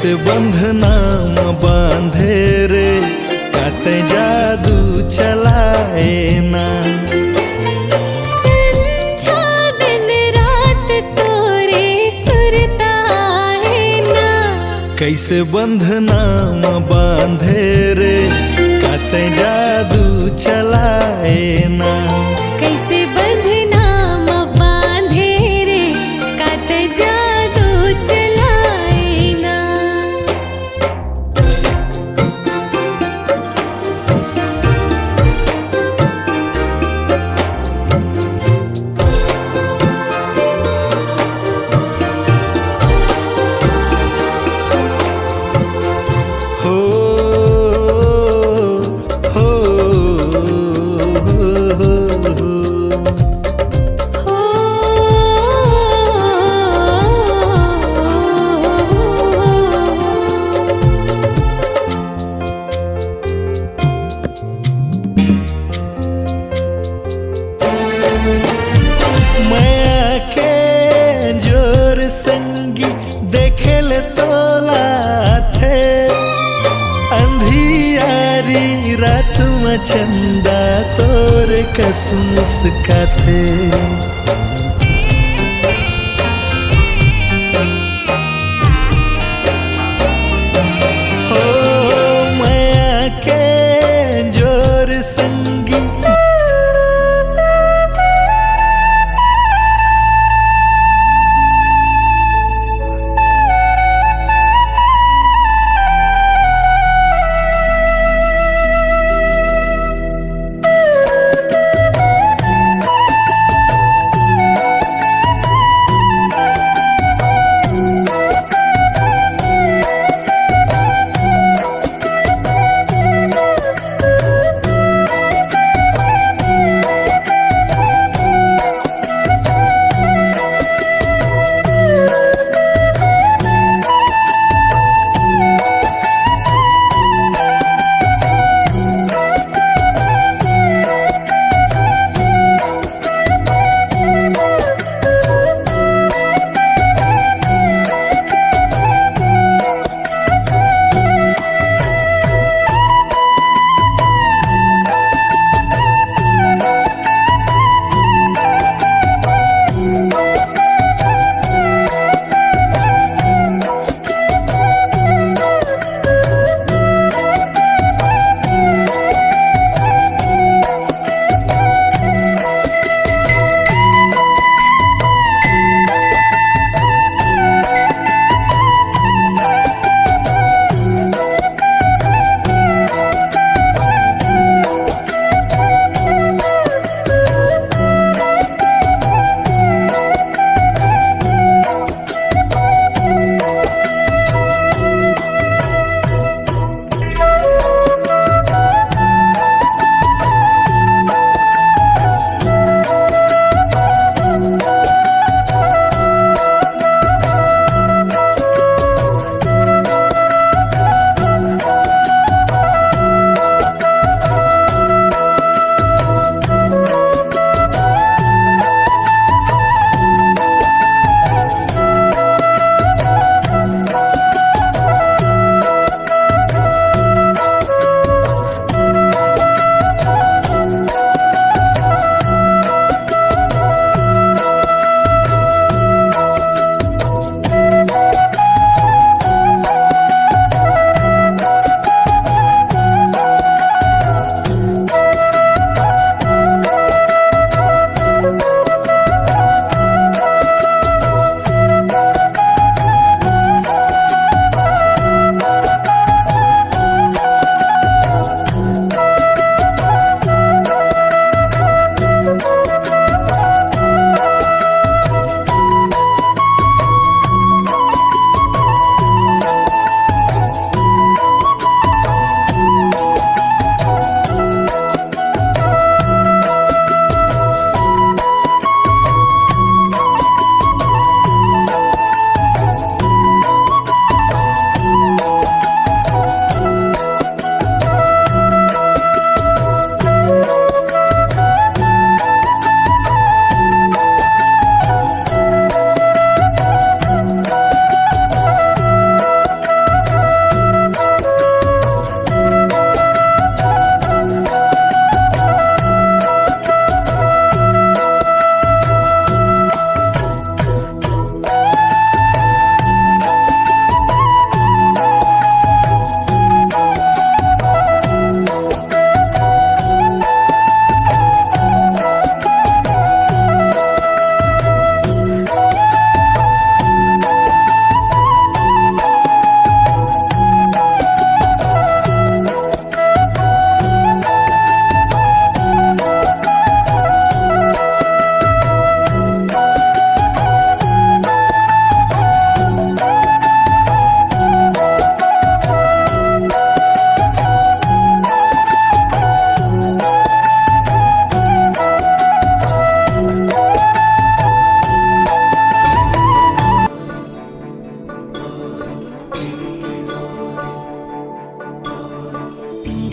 कैसे बंधना म बांधे रे काते जादू चलाए ना। संझा दिन रात तोरे सुरता है ना। कैसे बंधना म बांधे रे काते जादू चलाए ना। कैसे बंधना म बांधे रे कात जादू चलाए ना। हो हो माया के जोर संगी देखे ले तोला थे। अंधियारी रात में चंदा तोर कस मुस्काथे। हो माया के जोर संगी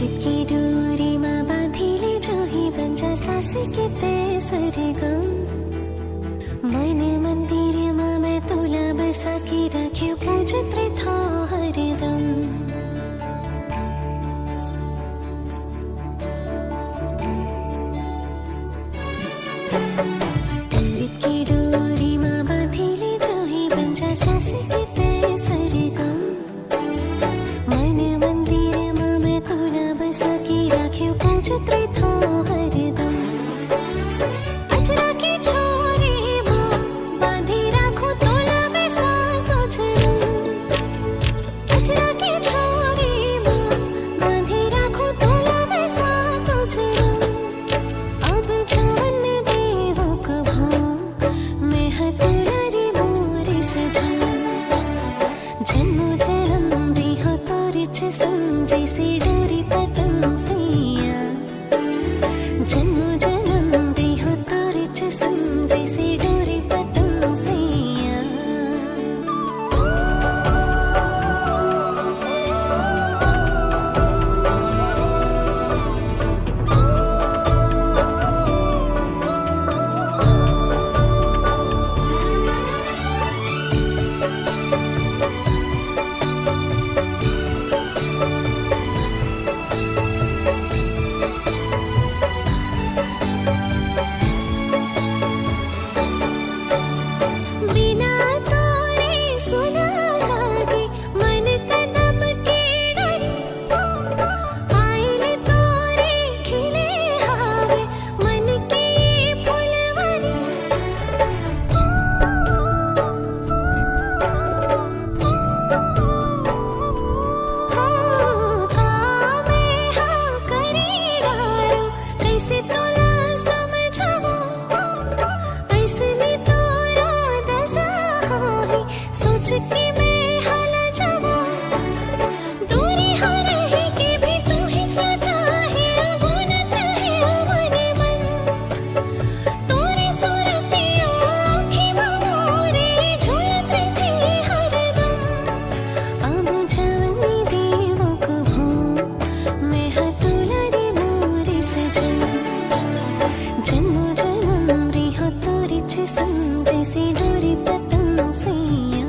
की डोरी माँ बांधिले जोही बंजा सास के तेसरे गम मन मंदिर माँ मैं तुला बसा के राख्यो पूजत था हरदम की डोरी माँ बांधिले जोही बंजा सास के तेसरे गम मन मंदिर माँ मैं तुला बसा के राख्यो पूजत था हरदम अजरा की छोरी माँ बांधी राखो तुला बसा अजरा की छोरी माँ बांधी राखो तुला बसा अब जान देवो कभो मैं हतुलरी मोरी सजा जन्मो जन्म री हो तोरी जिस्म जैसी डोरी पतंग सिया जन्मो जन्म री हो तोरी जिस्म जैसी डोरी पतंग सिया बिना तोरे सुना लागे मन कदम के डरी आइल तोरे खिले हावे मन की फुलवरी कामे हाँ करी डारो कैसे तोला समझावो ऐसने तोरा दशा होई सोच के मैं हल जावा दूरी हो रही के भी तू ही चाहे अगुनत है अवने मन तोरे सूरतिया आँखी मोरे झूलत थी हरदम अब जानी देवो कभो मैं हतुलरी मोरी सजा जन्मो जन्म री हो तोरी जिस्म जैसी डोरी पतंग सिया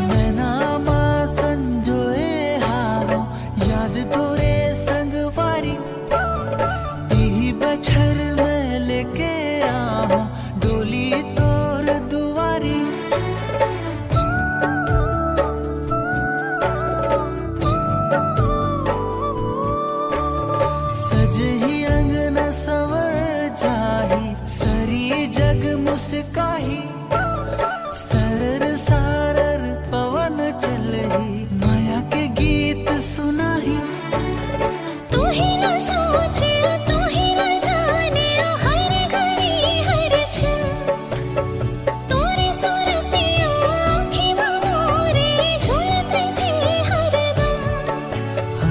मनामा संजोए हारो याद तोरे संगवारी यही बछर में लेके आओ डोली तोर दुआरी सज ही अंगना सवर जाही सरी जग मुस्काही